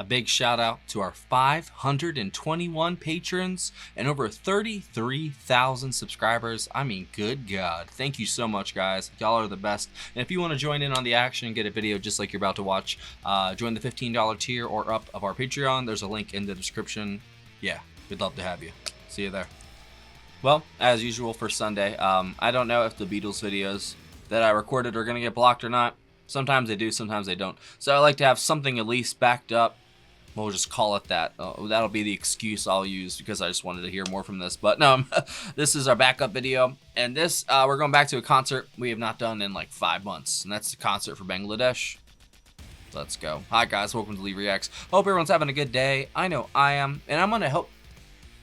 big shout out to our 521 patrons and over 33,000 subscribers. I mean, good God. Thank you so much, guys. Y'all are the best. And if you want to join in on the action and get a video just like you're about to watch, join the $15 tier or up of our Patreon. There's a link in the description. Yeah, we'd love to have you. See you there. Well, as usual for Sunday, I don't know if the Beatles videos that I recorded are going to get blocked or not. Sometimes they do, sometimes they don't. So I like to have something at least backed up. We'll just call it that. That'll be the excuse I'll use because I just wanted to hear more from this. But no, this is our backup video. And this, we're going back to a concert we have not done in like 5 months. And that's the concert for Bangladesh. Let's go. Hi guys, welcome to Lee Reacts. Hope everyone's having a good day. I know I am. And I'm going to help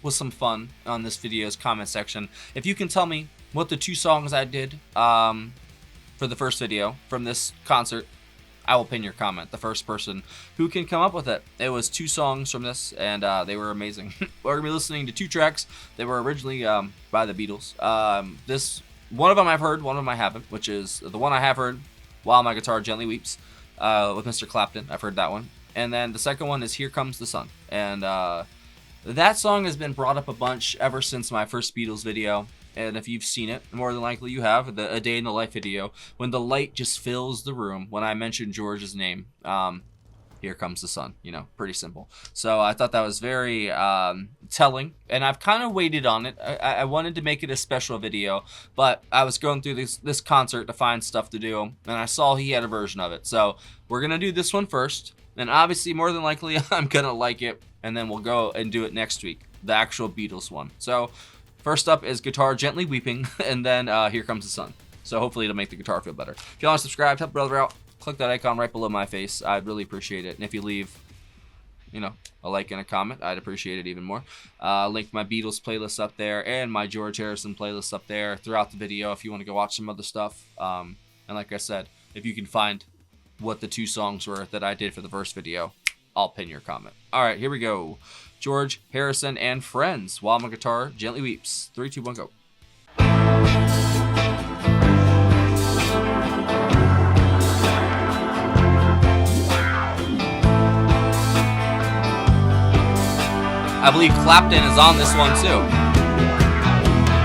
with some fun on this video's comment section. If you can tell me what the 2 songs I did, for the first video from this concert, I will pin your comment. The first person who can come up with it. It was 2 songs from this, and they were amazing. We're going to be listening to 2 tracks. They were originally by the Beatles. One of them I've heard, one of them I haven't, which is the one I have heard, While My Guitar Gently Weeps, with Mr. Clapton. I've heard that one. And then the second one is Here Comes the Sun. And that song has been brought up a bunch ever since my first Beatles video. And if you've seen it, more than likely you have, the A Day in the Life video, when the light just fills the room, when I mentioned George's name, here comes the sun, you know, pretty simple. So I thought that was very telling, and I've kind of waited on it. I wanted to make it a special video, but I was going through this concert to find stuff to do, and I saw he had a version of it. So we're going to do this one first, and obviously, more than likely, I'm going to like it, and then we'll go and do it next week, the actual Beatles one. So first up is Guitar Gently Weeping, and then Here Comes the Sun. So hopefully it'll make the guitar feel better. If you want to subscribe, help a brother out, click that icon right below my face. I'd really appreciate it. And if you leave, you know, a like and a comment, I'd appreciate it even more. Link my Beatles playlist up there and my George Harrison playlist up there throughout the video if you want to go watch some other stuff. And like I said, if you can find what the 2 songs were that I did for the first video, I'll pin your comment. All right, here we go. George Harrison and Friends, While My Guitar Gently Weeps. 3, 2, 1, go. I believe Clapton is on this one too.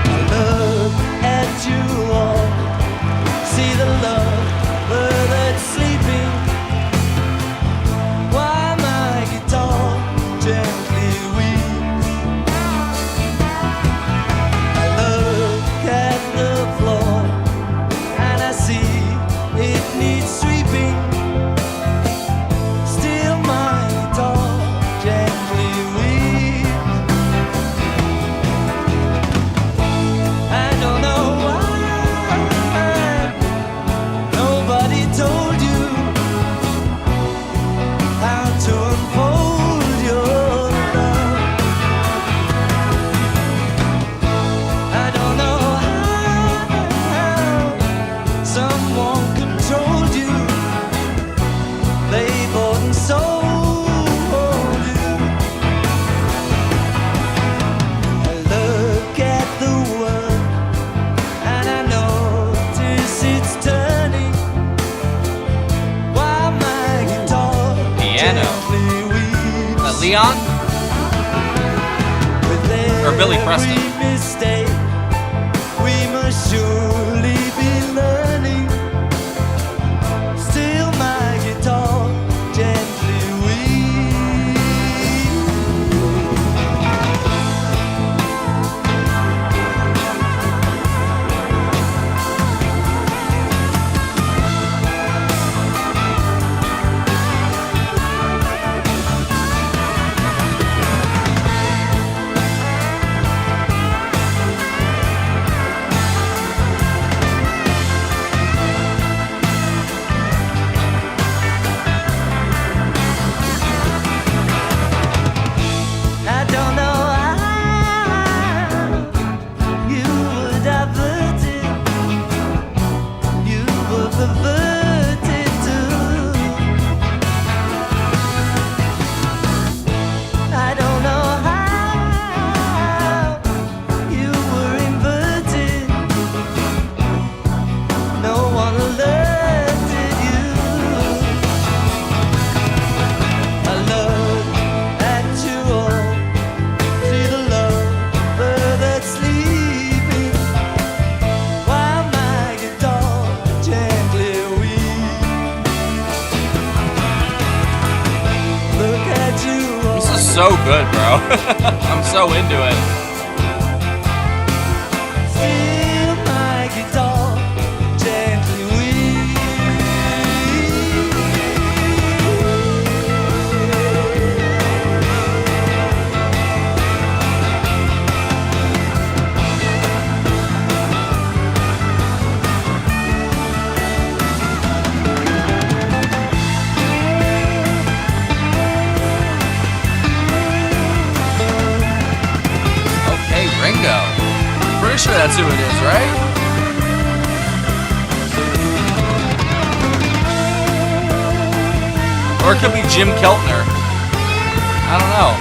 I look at you all, see the love that's sleeping, while my guitar gently weeps. I look at the floor and I see it needs sweeping. Still my guitar gently weeps. I don't know why nobody told you how to unfold your love. I don't know how someone controlled you, they bought and sold you. I look at the world and I notice it's turning, while my guitar Piano. gently weeps. Leon? With Or Billy Preston. every mistake, we must surely be learning. Still my guitar gently weeps. good, bro. I'm so into it. Feel my guitar gently weep. Okay, Ringo. Pretty sure that's who it is, right? Or it could be Jim Keltner. I don't know.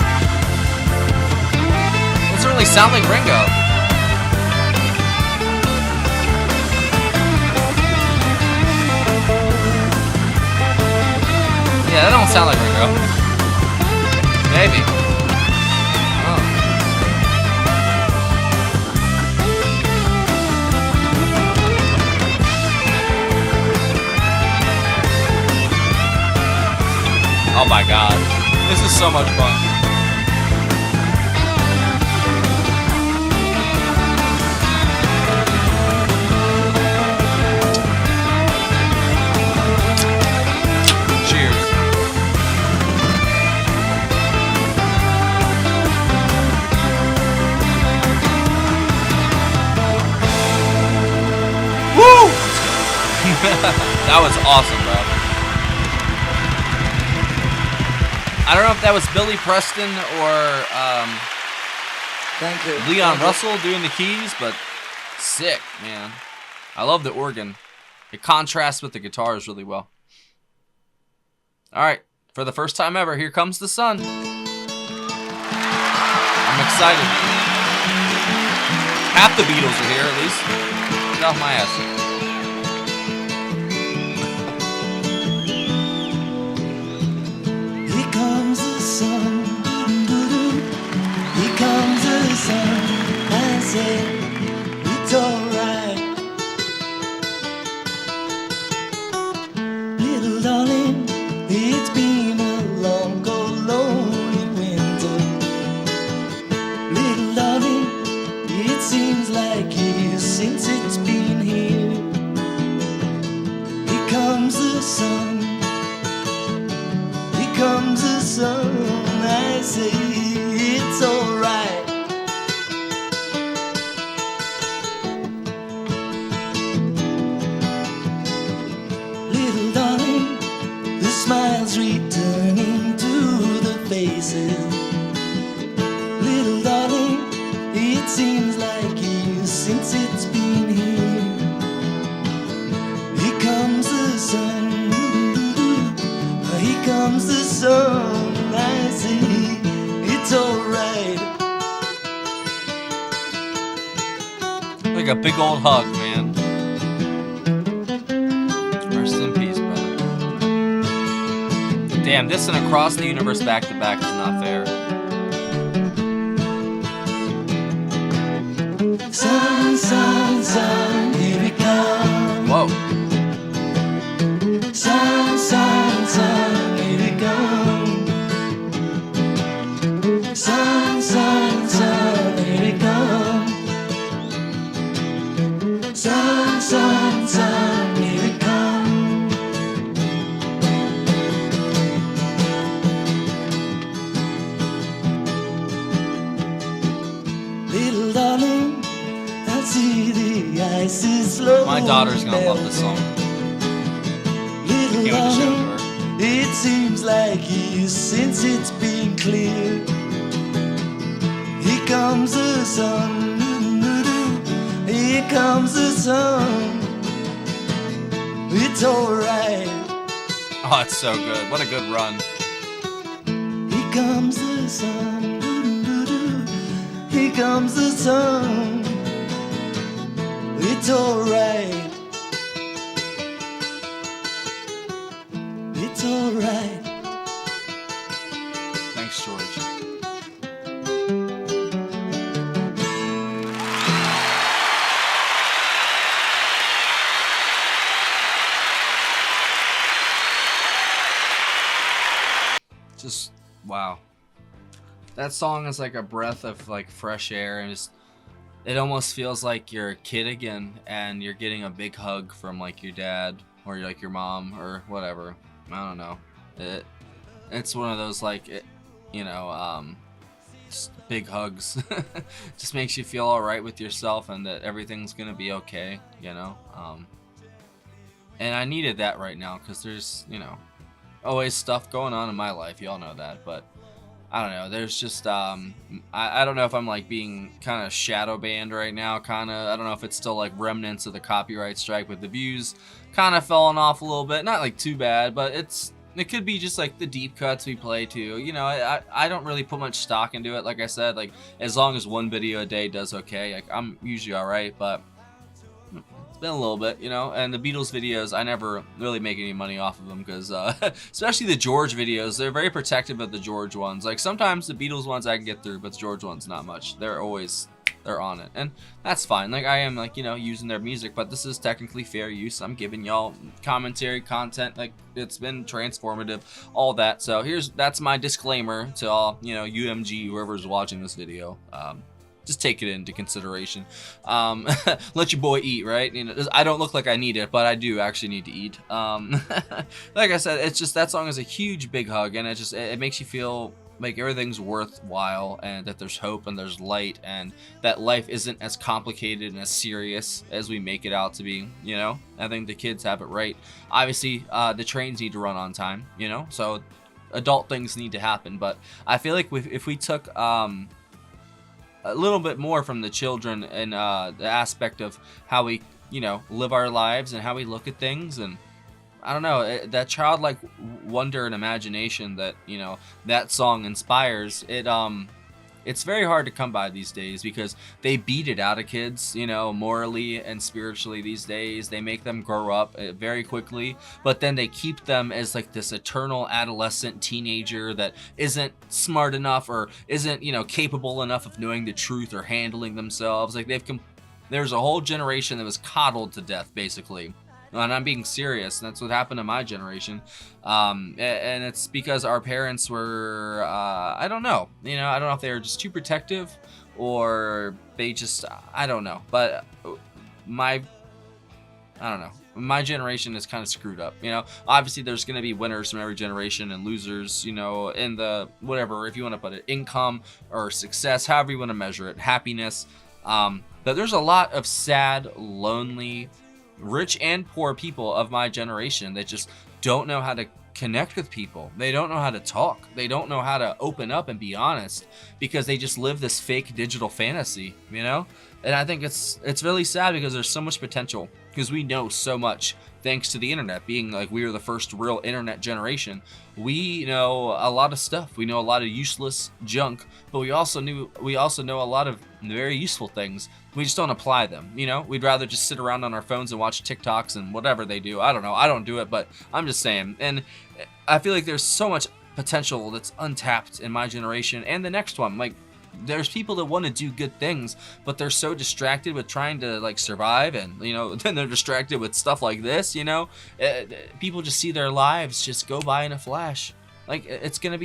Doesn't really sound like Ringo. Yeah, that don't sound like Ringo. Maybe. Oh. Oh my god. This is so much fun. Cheers. Woo! That was awesome, bro. I don't know if that was Billy Preston or Thank you. Leon Thank you. Russell doing the keys, but sick, man. I love the organ. It contrasts with the guitars really well. All right, for the first time ever, here comes the sun. I'm excited. Half the Beatles are here, at least. Get off my ass. Here comes the sun. Here comes the sun. I say it's alright. Little darling, it's been a long, cold, lonely winter. Little darling, it seems like years since it's been here. Here comes the sun. Here comes the sun. I say it's alright. Little darling, the smiles returning to the faces. Little darling, it seems like years since it's been here. Here comes the sun. Here comes the sun. I say it's alright. Like a big old hug, man. Rest in peace, brother. Damn, this and Across the Universe back to back is not fair. Sun, sun, sun, here it comes. Whoa. Sun, sun, sun, here it comes. Sun, sun, sun, here it comes. Sun, sun, sun, here it comes. Little darling, I see the ice is slowly My daughter's gonna love this song. Little Give it a show to darling, her. it seems like years since it's been clear. Here comes the sun. Here comes the sun. It's alright. Oh, it's so good. What a good run. Here comes the sun. Here comes the sun. It's alright. It's alright. Thanks, George. Just wow. That song is like a breath of like fresh air, and just it almost feels like you're a kid again, and you're getting a big hug from like your dad or like your mom or whatever. I don't know. It's one of those like you know just big hugs. Just makes you feel all right with yourself and that everything's gonna be okay. You know. And I needed that right now because there's always stuff going on in my life. Y'all know that, but I don't know. There's just I don't know if I'm like being kind of shadow banned right now. Kind of I don't know if it's still like remnants of the copyright strike with the views kind of falling off a little bit. Not like too bad, but it could be just like the deep cuts we play too. I don't really put much stock into it. Like I said, like as long as one video a day does okay, like I'm usually all right. But it's been a little bit, and the Beatles videos, I never really make any money off of them because especially the George videos, they're very protective of the George ones. Like sometimes the Beatles ones I can get through, but the George ones not much. They're on it, and that's fine. Like I am like using their music, but this is technically fair use. I'm giving y'all commentary content, like it's been transformative, all that. So that's my disclaimer to all UMG whoever's watching this video. Just take it into consideration. Let your boy eat, right? I don't look like I need it, but I do actually need to eat. Like I said, it's just that song is a huge big hug, and it makes you feel like everything's worthwhile, and that there's hope and there's light, and that life isn't as complicated and as serious as we make it out to be. I think the kids have it right. Obviously, the trains need to run on time. So adult things need to happen, but I feel like if we took a little bit more from the children and the aspect of how we live our lives and how we look at things, and I don't know, that childlike wonder and imagination that that song inspires, it's very hard to come by these days because they beat it out of kids, morally and spiritually these days. They make them grow up very quickly, but then they keep them as like this eternal adolescent teenager that isn't smart enough or isn't, capable enough of knowing the truth or handling themselves. Like there's a whole generation that was coddled to death, basically. And I'm being serious. That's what happened to my generation. And it's because our parents were, I don't know. I don't know if they were just too protective or they just, I don't know. But I don't know. My generation is kind of screwed up. Obviously there's going to be winners from every generation and losers, in the, whatever, if you want to put it, income or success, however you want to measure it, happiness. But there's a lot of sad, lonely, rich and poor people of my generation that just don't know how to connect with people. They don't know how to talk. They don't know how to open up and be honest because they just live this fake digital fantasy, And I think it's really sad because there's so much potential because we know so much thanks to the internet. Being like we were the first real internet generation, we know a lot of stuff. We know a lot of useless junk, but we also know a lot of very useful things. We just don't apply them. We'd rather just sit around on our phones and watch TikToks and whatever they do. I don't know. I don't do it, but I'm just saying. And I feel like there's so much potential that's untapped in my generation and the next one. Like there's people that want to do good things, but they're so distracted with trying to like survive, and then they're distracted with stuff like this. People just see their lives just go by in a flash. Like you're gonna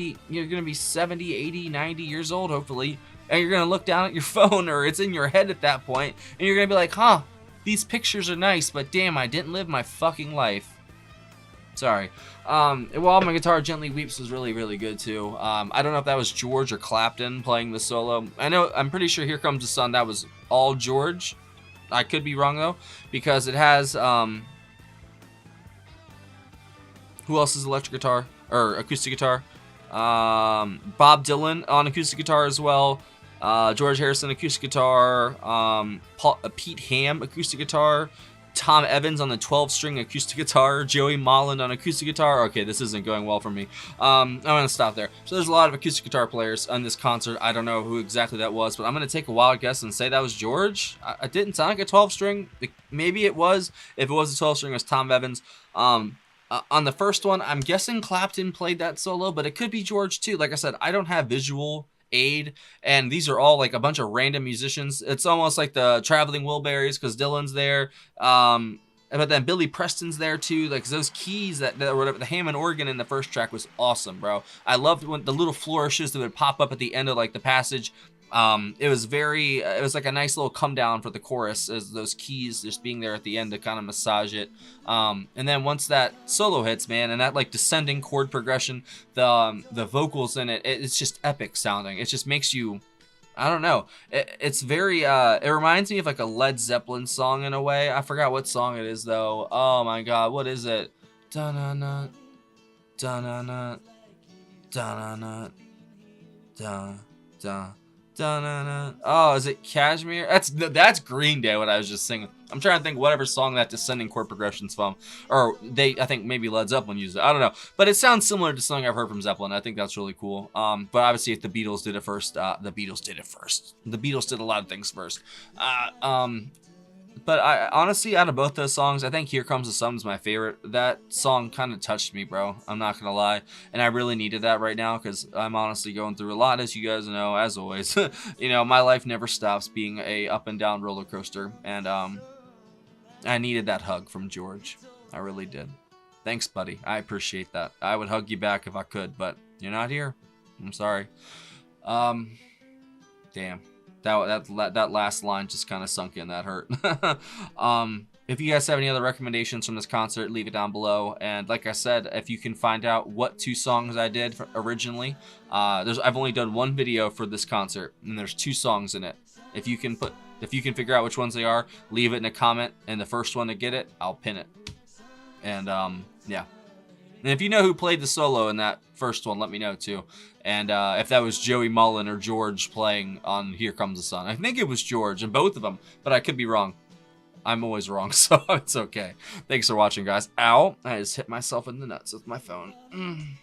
be 70, 80, 90 years old hopefully, and you're gonna look down at your phone, or it's in your head at that point, and you're gonna be like, huh, these pictures are nice, but damn, I didn't live my fucking life. Sorry. While My Guitar Gently Weeps was really, really good too. I don't know if that was George or Clapton playing the solo. I'm pretty sure Here Comes the Sun, that was all George. I could be wrong though, because it has, who else is electric guitar, or acoustic guitar? Bob Dylan on acoustic guitar as well. George Harrison acoustic guitar. Pete Ham acoustic guitar. Tom Evans on the 12-string acoustic guitar, Joey Molland on acoustic guitar. Okay, this isn't going well for me. I'm going to stop there. So there's a lot of acoustic guitar players on this concert. I don't know who exactly that was, but I'm going to take a wild guess and say that was George. It didn't sound like a 12-string. Maybe it was. If it was a 12-string, it was Tom Evans. On the first one, I'm guessing Clapton played that solo, but it could be George too. Like I said, I don't have visual aid, and these are all like a bunch of random musicians. It's almost like the Traveling Wilburys because Dylan's there. But then Billy Preston's there too, like those keys that whatever the Hammond organ in the first track was awesome, bro. I loved when the little flourishes that would pop up at the end of like the passage. It was very, it was like a nice little come down for the chorus as those keys just being there at the end to kind of massage it. And then once that solo hits, man, and that like descending chord progression, the vocals in it, it's just epic sounding. It just makes you, I don't know. It's very, it reminds me of like a Led Zeppelin song in a way. I forgot what song it is though. Oh my God, what is it? Da-na-na, da-na-na, da-na-na, da-da. Da-na-na. Oh, is it Cashmere? That's Green Day, what I was just singing. I'm trying to think whatever song that descending chord progression's from. Or I think maybe Led Zeppelin used it. I don't know. But it sounds similar to something I've heard from Zeppelin. I think that's really cool. But obviously if the Beatles did it first, the Beatles did it first. The Beatles did a lot of things first. But I honestly, out of both those songs, I think Here Comes the Sun is my favorite. That song kind of touched me, bro. I'm not going to lie. And I really needed that right now because I'm honestly going through a lot, as you guys know, as always. You know, my life never stops being a up and down roller coaster. And I needed that hug from George. I really did. Thanks, buddy. I appreciate that. I would hug you back if I could, but you're not here. I'm sorry. Damn. That last line just kind of sunk in. That hurt. If you guys have any other recommendations from this concert, leave it down below. And like I said, if you can find out what 2 songs I did originally, I've only done 1 video for this concert, and there's 2 songs in it. If you can figure out which ones they are, leave it in a comment, and the first one to get it, I'll pin it. And yeah. And if you know who played the solo in that first one, let me know too. And if that was Joey Mullen or George playing on Here Comes the Sun. I think it was George in both of them, but I could be wrong. I'm always wrong, so it's okay. Thanks for watching, guys. Ow! I just hit myself in the nuts with my phone.